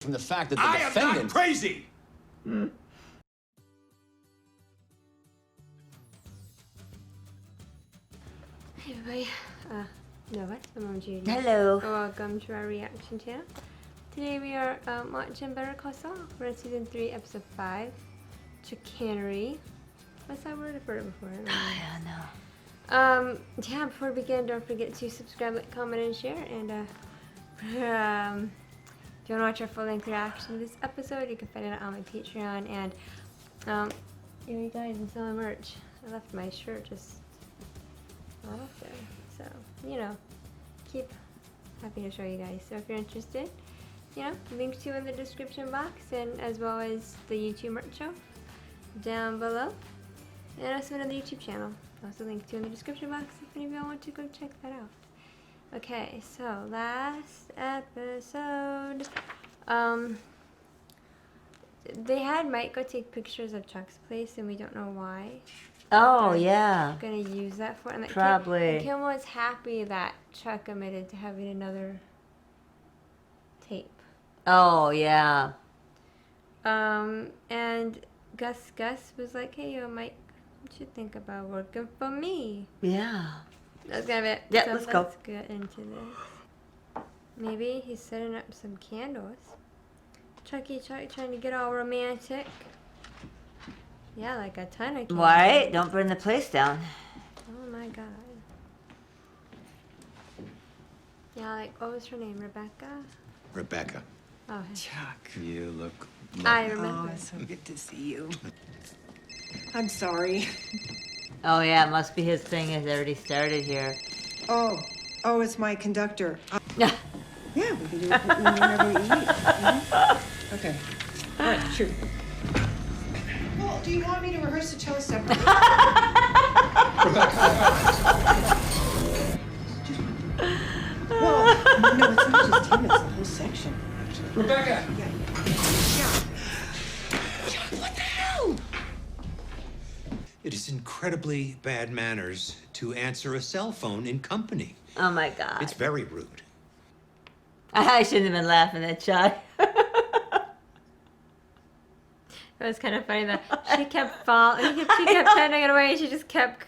from the fact that the I am defendant... not crazy! Hey everybody, no, what? I'm Judy. Hello. Welcome to our reaction channel. Today we are watching Better Call Saul. We're in season 3, episode 5, Chicanery. What's that word? I've heard it before. I don't know. Yeah, before we begin, don't forget to subscribe, like, comment, and share. And if you want to watch our full-length reaction to this episode, you can find it on my Patreon. And you guys, I'm selling merch. I left my shirt just all up there, so keep happy to show you guys. So if you're interested, links to in the description box, and as well as the YouTube merch show down below, and also another YouTube channel, also linked to in the description box if any of y'all want to go check that out. Okay, so last episode, they had Mike go take pictures of Chuck's place, and we don't know why. Oh, yeah. Gonna use that for, and like Probably. Kim was happy that Chuck admitted to having another tape. Oh, yeah. And Gus was like, "Hey, yo, Mike, you should think about working for me." Yeah. That's kind of it. Yeah, So let's go. Let's get into this. Maybe he's setting up some candles. Chuck trying to get all romantic. Yeah, like a ton of candles. Right? Don't burn the place down. Oh my god. Yeah, like, what was her name? Rebecca? Rebecca. Oh, Chuck. You look... I Oh, remember. it's so good to see you. I'm sorry. Oh, yeah. It must be his thing has already started here. Oh, it's my conductor. Yeah. Yeah, we can do it whenever we eat. Mhm. Okay. All right, sure. Well, do you want me to rehearse the cello separately? Well, no, it's not just him, it's the whole section. Rebecca! Yeah. Chuck, what the hell? It is incredibly bad manners to answer a cell phone in company. Oh, my God. It's very rude. I shouldn't have been laughing at Chuck. It was kind of funny that she kept falling. She kept trying to get away. She just kept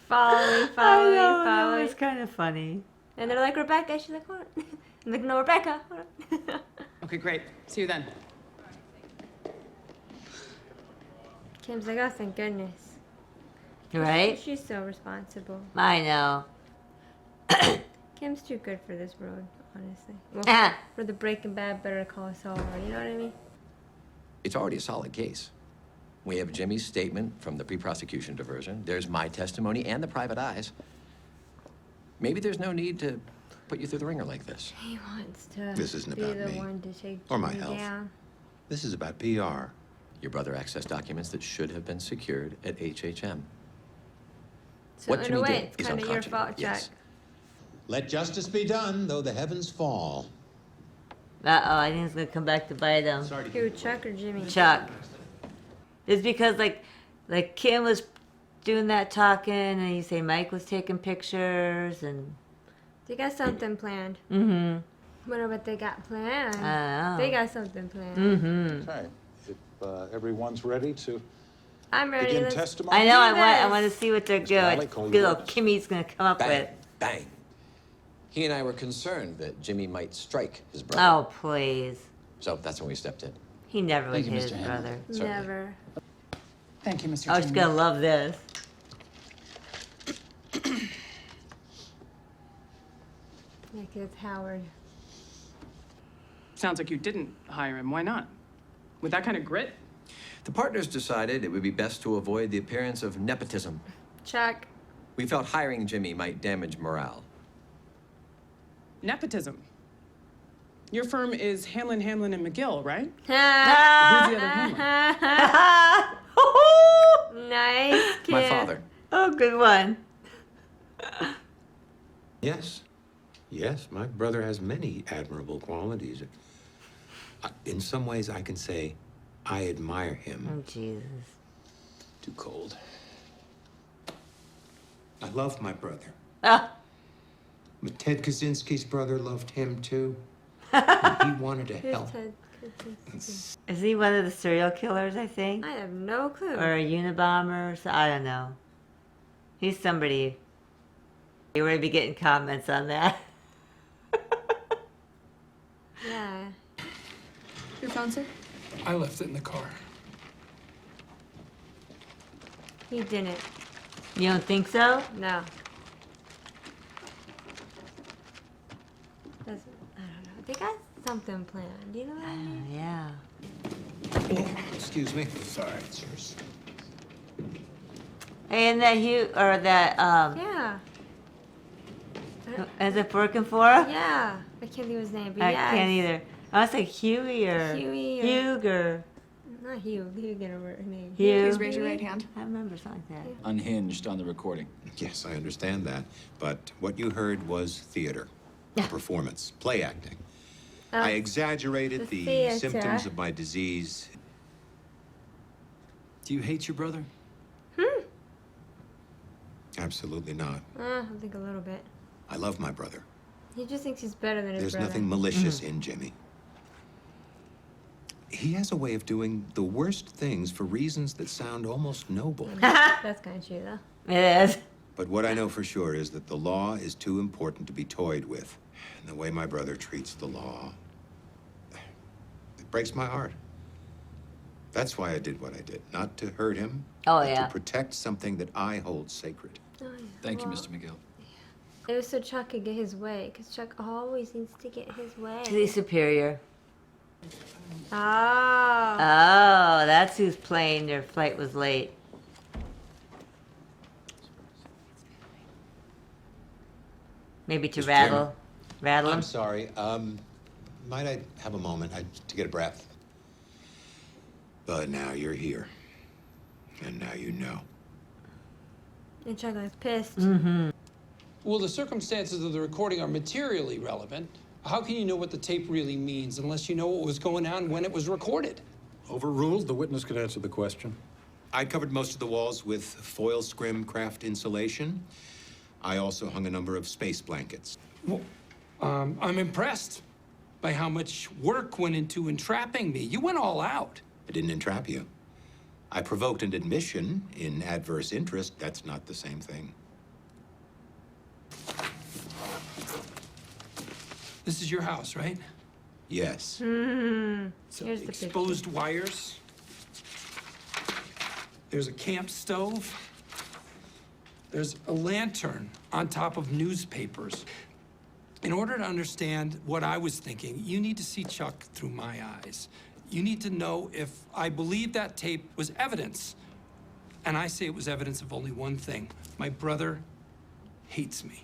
following. It was kind of funny. And they're like, "Rebecca." She's like, "What?" I'm like, "No, Rebecca." Okay, great. See you then. Kim's like, "Oh, thank goodness." Right? She's so responsible. I know. Kim's too good for this road, honestly. Well, Ah. for the Breaking Bad Better Call Saul, you know what I mean? It's already a solid case. We have Jimmy's statement from the pre-prosecution diversion. There's my testimony and the private eyes. Maybe there's no need to put you through the ringer like this. He wants to This isn't be about the me. one to take Or my Jimmy health. down. This is about PR. Your brother accessed documents that should have been secured at HHM. So What in Jimmy a way, did it's is kind of your unconscionable, fault, yes. Chuck. Let justice be done, though the heavens fall. Uh-oh, I think it's going to come back to bite him. Who, Chuck or Jimmy? Chuck. It's because, like Kim was doing that talking, and you say Mike was taking pictures, and... They got something planned. Mm-hmm. Wonder what they got planned. I know. They got something planned. Mm-hmm. Okay, if everyone's ready to I'm ready. begin Let's testimony. I know, I this. want to see what they're Riley, doing. call Good your old witness. Kimmy's going to come up Bang, with. bang. He and I were concerned that Jimmy might strike his brother. Oh, please. So that's when we stepped in. He never would Thank you, hit his Mr. brother. Hammond. Certainly. Never. Thank you, Mr. Oh, she's Chairman. going to love this. Yeah, 'cause it's Howard. Sounds like you didn't hire him. Why not? With that kind of grit? The partners decided it would be best to avoid the appearance of nepotism. Chuck. We felt hiring Jimmy might damage morale. Nepotism. Your firm is Hamlin, and McGill, right? Ah, Who's the other Hamlin? nice kid. My father. Oh, good one. Yes. Yes, my brother has many admirable qualities. In some ways, I can say I admire him. Oh, Jesus. Too cold. I love my brother. Ah. But Ted Kaczynski's brother loved him too. And he wanted to Who's help. Ted Is he one of the serial killers, I think? I have no clue. Or a Unabomber? Or so, I don't know. He's somebody. You're going to be getting comments on that. Yeah. Your phone, sir? I left it in the car. He didn't. You don't think so? No. Doesn't. I don't know. They got something planned. You know what I mean? Yeah. Excuse me. Sorry, it's yours. Hey, and that Hugh, or that, Yeah. is it working for him? Yeah. I can't think of his name, but I yes. can't either. I was like Huey or Huey or- Hugh or Not Hugh. Hugh get over her name. Hugh. Please raise your right hand. I remember something like that. Unhinged on the recording. Yes, I understand that. But what you heard was theater, performance, play acting. I exaggerated the the theater. symptoms of my disease. Do you hate your brother? Absolutely not. I think a little bit. I love my brother. He just thinks he's better than his There's brother. nothing malicious in Jimmy. He has a way of doing the worst things for reasons that sound almost noble. That's kind of true, though. It is. But what I know for sure is that the law is too important to be toyed with. And the way my brother treats the law, it breaks my heart. That's why I did what I did. Not to hurt him, Oh, but yeah. to protect something that I hold sacred. Oh, yeah. Thank you, Well, Mr. McGill. It was so Chuck could get his way, because Chuck always needs to get his way. He's superior. Oh. Oh, that's who's playing. Their flight was late. Maybe to Mr. rattle him. I'm sorry. Might I have a moment to get a breath? But now you're here. And now you know. And Chuck was pissed. Well, the circumstances of the recording are materially relevant. How can you know what the tape really means unless you know what was going on when it was recorded? Overruled, the witness could answer the question. I covered most of the walls with foil scrim craft insulation. I also hung a number of space blankets. Well, I'm impressed by how much work went into entrapping me. You went all out. I didn't entrap you. I provoked an admission in adverse interest. That's not the same thing. This is your house, right? Yes. So Here's the picture. exposed wires. There's a camp stove. There's a lantern on top of newspapers. In order to understand what I was thinking, you need to see Chuck through my eyes. You need to know if I believe that tape was evidence. And I say it was evidence of only one thing. My brother hates me.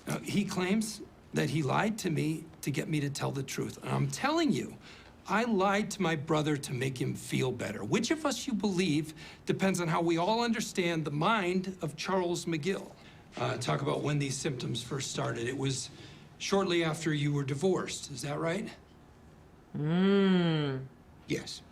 Now, he claims that he lied to me to get me to tell the truth. And I'm telling you, I lied to my brother to make him feel better. Which of us you believe depends on how we all understand the mind of Charles McGill. Talk about when these symptoms first started. It was shortly after you were divorced. Is that right? Yes.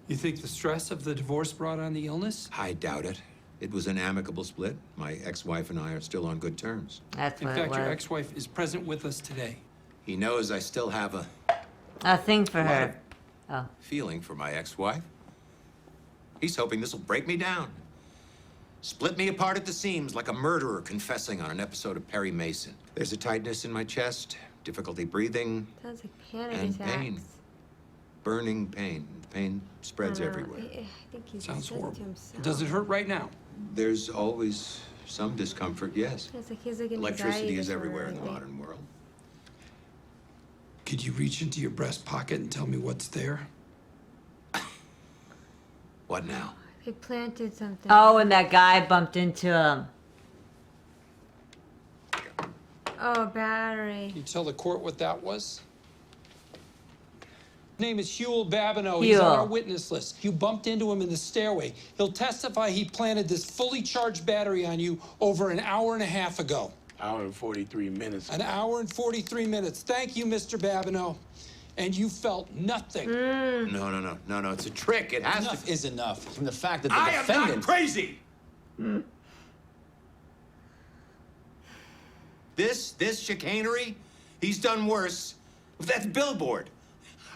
You think the stress of the divorce brought on the illness? I doubt it. It was an amicable split. My ex-wife and I are still on good terms. That's In what fact, it your was. ex-wife is present with us today. He knows I still have a A thing for lot her. of Oh. feeling for my ex-wife. He's hoping this will break me down. Split me apart at the seams like a murderer confessing on an episode of Perry Mason. There's a tightness in my chest, difficulty breathing, Sounds like panic and attacks. pain. Burning pain. The pain spreads I don't know. everywhere. I think he Sounds just says it horrible. to himself. Does it hurt right now? There's always some discomfort, yes. It's like he's like an Electricity anxiety is disorder, everywhere I in the think. modern world. Could you reach into your breast pocket and tell me what's there? What now? They planted something. Oh, and that guy bumped into him. Oh, battery. Can you tell the court what that was? His name is Huel Babineau. He's on our Huel. witness list. You bumped into him in the stairway. He'll testify he planted this fully charged battery on you over an hour and a half ago. Hour and 43 minutes. An hour and 43 minutes. Thank you, Mr. Babineau. And you felt nothing. No, it's a trick. It has Enough to. is enough. From the fact that the I am defendant... not crazy! This chicanery, he's done worse. That's billboard.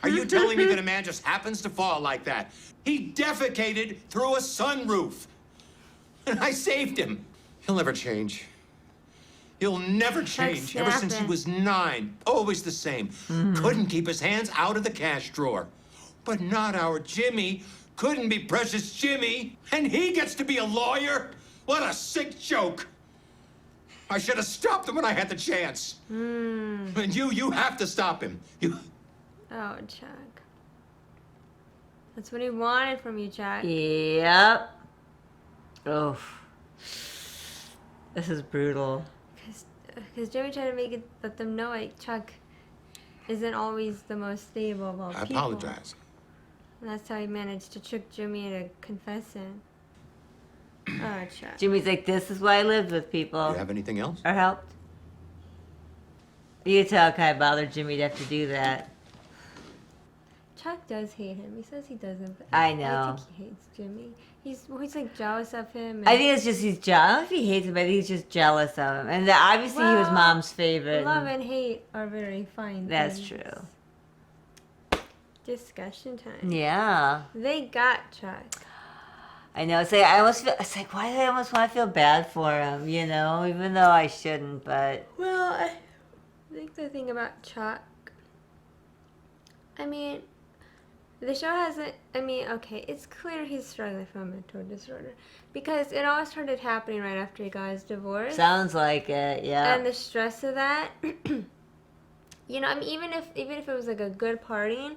Are you telling me that a man just happens to fall like that? He defecated through a sunroof. And I saved him. He'll never change. He'll never change. Ever since he snapping. was 9, always the same. Couldn't keep his hands out of the cash drawer. But not our Jimmy. Couldn't be precious Jimmy. And he gets to be a lawyer? What a sick joke. I should have stopped him when I had the chance. And you have to stop him. You. Oh, Chuck. That's what he wanted from you, Chuck. Yep. Oh. This is brutal. Because Jimmy tried to let them know, like, Chuck isn't always the most stable of all I people. apologize. And that's how he managed to trick Jimmy into confessing. Oh, Chuck. Jimmy's like, this is why I lived with people. You have anything else? Or helped. You can tell it kind of bothered Jimmy to have to do that. Chuck does hate him. He says he doesn't. But I I know. think he hates Jimmy. He's like jealous of him. I think it's just he's jealous. I don't know if he hates him, but I think he's just jealous of him. And that obviously he was Well, mom's favorite. love and and hate are very fine. that's things. true. Discussion time. Yeah. They got Chuck. I know. It's like I almost feel. It's like why do I almost want to feel bad for him? You know, even though I shouldn't. But Well, I think the thing about Chuck, I mean, the show hasn't, I mean, okay, it's clear he's struggling from a mental disorder because it all started happening right after he got his divorce. sounds like it. Yeah. And the stress of that, you know, I mean, even if it was like a good partying,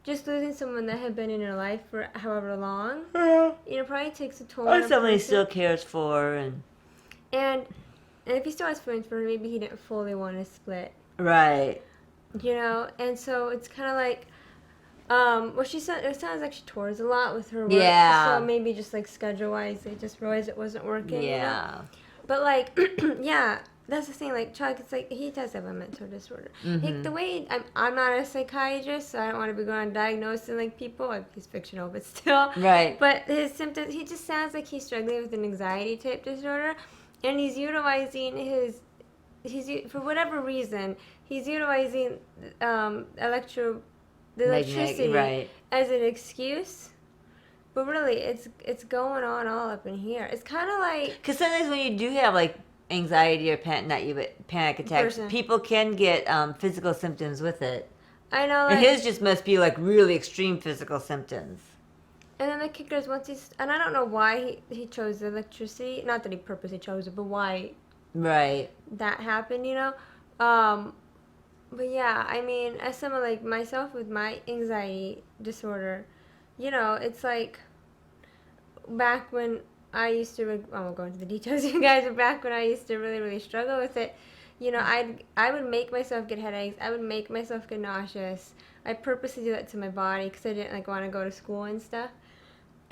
just losing someone that had been in your life for however long, you know, probably takes a toll on or a somebody person. still cares for And if he still has feelings for her, maybe he didn't fully want to split. right. You know, and so it's kind of like, well, she said it sounds like she tours a lot with her work. Yeah. So maybe just like schedule wise, they just realized it wasn't working. You know? Yeah. But like, yeah, that's the thing. Like Chuck, it's like he does have a mental disorder. Like, the way I'm not a psychiatrist, so I don't want to be going on diagnosing like people. Like, he's fictional, but still. Right. But his symptoms, he just sounds like he's struggling with an anxiety type disorder, and he's utilizing for whatever reason, he's utilizing the electricity right. as an excuse. But really, it's going on all up in here. It's kind of like, Because sometimes when you do have like anxiety or panic attacks, Person. people can get physical symptoms with it. I know, And like, his just must be like really extreme physical symptoms. and then the kicker is and I don't know why he chose the electricity. Not that he purposely chose it, but why Right. that happened, you know? But yeah, I mean, as someone like myself with my anxiety disorder, you know, it's like back when I used to, I won't go into the details, you guys, but back when I used to really, really struggle with it, you know, I would make myself get headaches. I would make myself get nauseous. I purposely do that to my body because I didn't, like, want to go to school and stuff.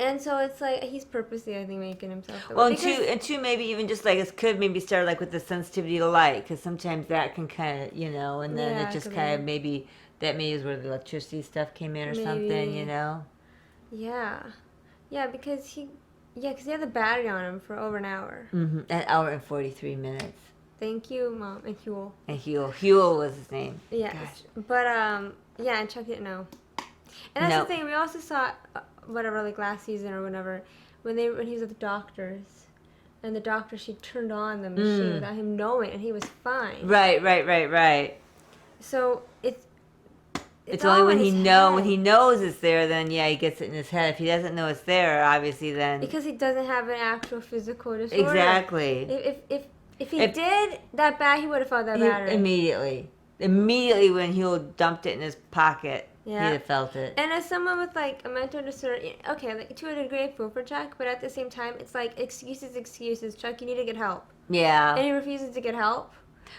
And so it's like he's purposely, I think, making himself. Well, and two, maybe even just like it could maybe start like with the sensitivity to light, because sometimes that can kind of, you know, and then Yeah, it just could kind of be. maybe that maybe is where the electricity stuff came in or something, Maybe. you know. Yeah, because he had the battery on him for over an hour. Mm-hmm. An hour and 43 minutes. Thank you, Mom and Huel. And Huel was his name. Yes, Gosh. but yeah, and Chuck didn't know. And that's No. the thing. We also saw whatever, like last season or whenever, when he was at the doctor's, and the doctor, she turned on the machine without him knowing, and he was fine. Right. So It's all only when in his when head. he knows it's there, then yeah, he gets it in his head. If he doesn't know it's there, obviously then because he doesn't have an actual physical disorder. exactly. If he did that bad, he would have felt that battery. Immediately when Huel dumped it in his pocket, Yeah. he'd have felt it. And as someone with like a mental disorder, okay, like to a degree, I feel for Chuck, but at the same time, it's like excuses. Chuck, you need to get help, Yeah. and he refuses to get help.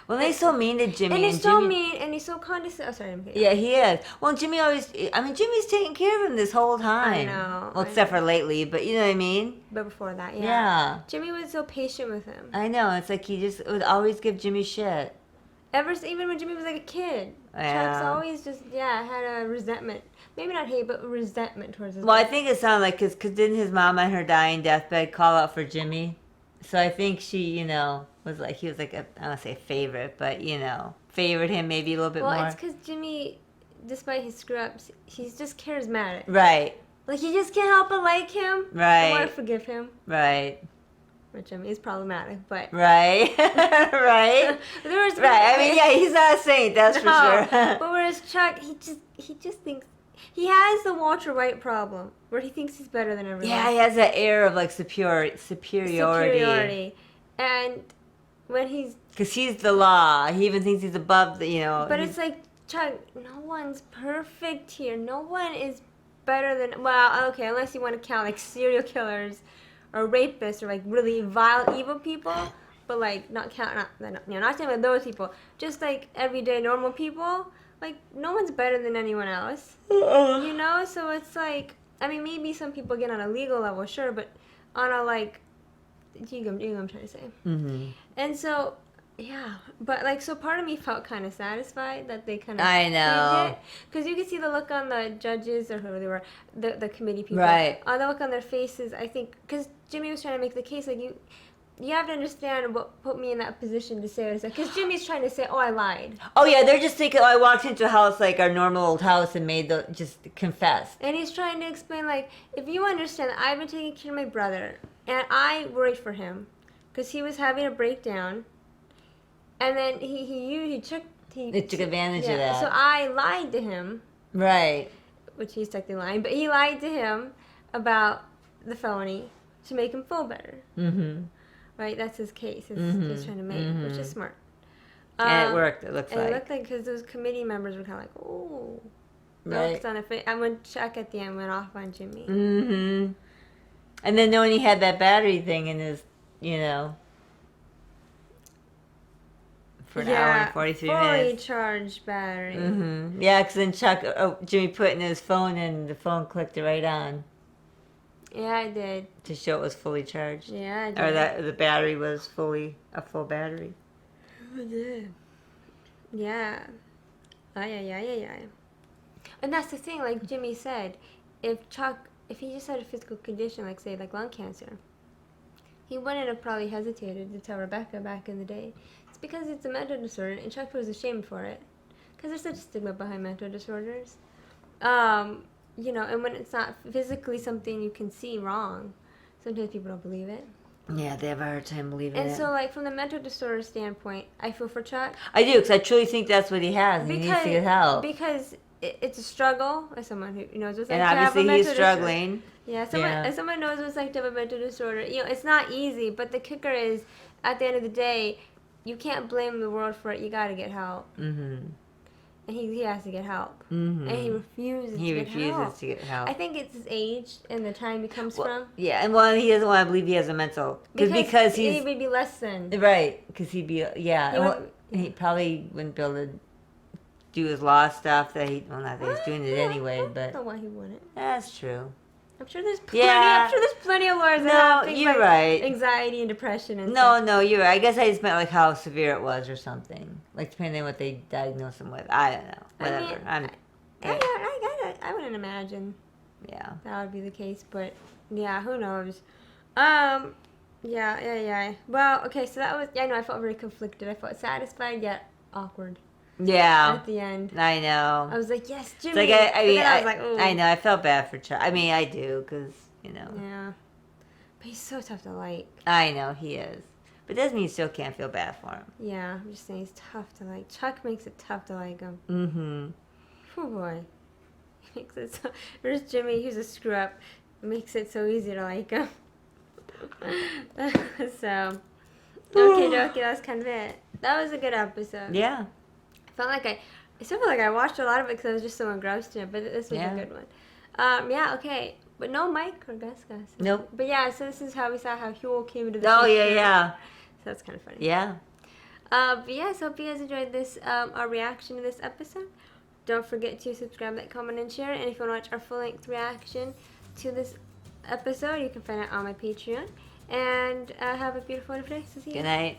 Well, he's so mean to Jimmy. And he's so Jimmy, mean, and he's so condescending. Oh, sorry, I'm kidding. Yeah, he is. Well, Jimmy's taking care of him this whole time. I know, Well, I except know. for lately, but you know what I mean? But before that, yeah. Yeah. Jimmy was so patient with him. I know. It's like he just would always give Jimmy shit. Even when Jimmy was like a kid. Chuck's Yeah. always just, had a resentment. Maybe not hate, but resentment towards his Well, I think it sounded like, because didn't his mom on her dying deathbed call out for Jimmy? So I think she, he was like I don't want to say favorite, but, favored him maybe a little bit Well, more. it's because Jimmy despite his screw-ups, he's just charismatic. Right. Like, you just can't help but like him. Right. Or forgive him. Right. Which, I mean, is problematic, but... Right. Right. There was Right. I mean, yeah, he's not a saint, that's for No, sure. but whereas Chuck, he just thinks... He has the Walter White problem, where he thinks he's better than everyone. Yeah, he has that air of like superiority. And when he's... Because he's the law. He even thinks he's above the, you know. But he's- it's like, Chuck, no one's perfect here. No one is better than... Well, okay, unless you want to count, like, serial killers or rapists or, like, really vile, evil people. But, like, not talking about those people. Just, like, everyday normal people. Like, no one's better than anyone else. You know? So it's like... I mean, maybe some people get on a legal level, sure, but on a, like... You know what I'm trying to say. Mhm. And so... Yeah, but like, so part of me felt kind of satisfied that they kind of. I know. Because you could see the look on the judges or whoever they were, the committee people. Right. On the look on their faces, I think, because Jimmy was trying to make the case, like, you have to understand what put me in that position to say what I said. Because Jimmy's trying to say, oh, I lied. Oh, yeah, they're just thinking, oh, I walked into a house like our normal old house and just confessed. And he's trying to explain, like, if you understand that I've been taking care of my brother, and I worried for him, because he was having a breakdown. And then he took advantage of that. So I lied to him, Right. which he's technically lying, but he lied to him about the felony to make him feel better. Mm-hmm. Right? That's his case. He's trying to make, which is smart. And it worked, it looks and like. it looked like, because those committee members were kind of like, oh. Right. And when Chuck at the end went off on Jimmy. Mm-hmm. And then knowing he had that battery thing in his, you know, for an hour and 43 fully minutes. charged battery. Mm-hmm. Yeah, because then Jimmy put it in his phone and the phone clicked it right on Yeah, I did. to show it was fully charged. Yeah, I did. Or that the battery was a full battery. I did. Yeah. Yeah. And that's the thing, like Jimmy said, if he just had a physical condition, like say like lung cancer, he wouldn't have probably hesitated to tell Rebecca back in the day. It's because it's a mental disorder, and Chuck was ashamed for it. Because there's such a stigma behind mental disorders. You know, and when it's not physically something you can see wrong, sometimes people don't believe it. Yeah, they have a hard time believing And it. so, like, from the mental disorder standpoint, I feel for Chuck. I do, because I truly think that's what he has, and he needs to get help. Because it's a struggle, as someone who knows what's like And to have a obviously mental he's disorder. struggling. Yeah, Yeah. as someone knows what it's like to have a mental disorder, you know, it's not easy, but the kicker is, at the end of the day, you can't blame the world for it. You gotta get help. Mm-hmm. And he has to get help. Mm-hmm. And he refuses to get help. I think it's his age and the time he comes from. Yeah, and he doesn't want to believe he has a mental... Because he's... He would be less than. Right, because he'd be... Yeah, He well, would- he probably wouldn't be able to do his law stuff that he... Well, not that he's doing it anyway, I but... don't know why he wouldn't. That's true. I'm sure there's plenty. Yeah. I'm sure there's plenty of lawyers that No, have things you're like right. anxiety and depression and stuff. No, you're right. I guess I just meant like how severe it was or something. Like depending on what they diagnosed him with. I don't know. Whatever. I wouldn't imagine Yeah. that would be the case, but yeah, who knows? Yeah. Well, okay, so that was. Yeah, no, I felt very conflicted. I felt satisfied yet awkward Yeah. at the end. I know. I was like, yes, It's Jimmy. like I But mean then I was like, ooh. I know. I felt bad for Chuck. I mean I do because you know. Yeah, but he's so tough to like. I know he is, but it doesn't mean you still can't feel bad for him. Yeah, I'm just saying he's tough to like. Chuck makes it tough to like him. Mm-hmm. Oh boy. He makes it so. There's Jimmy, who's a screw up. Makes it so easy to like him. So, okay, that's kind of it. That was a good episode. Yeah. I felt like I still feel like I watched a lot of it because I was just so engrossed in it, but this was Yeah. a good one. Yeah, okay. But no Mike or Gus. Nope. But yeah, so this is how we saw how Huel came into the Oh picture. yeah. So that's kind of funny. Yeah. But yeah, so hope you guys enjoyed this, our reaction to this episode. Don't forget to subscribe, like, comment, and share. And if you want to watch our full-length reaction to this episode, you can find it on my Patreon. And have a beautiful one today. So see you. Good night.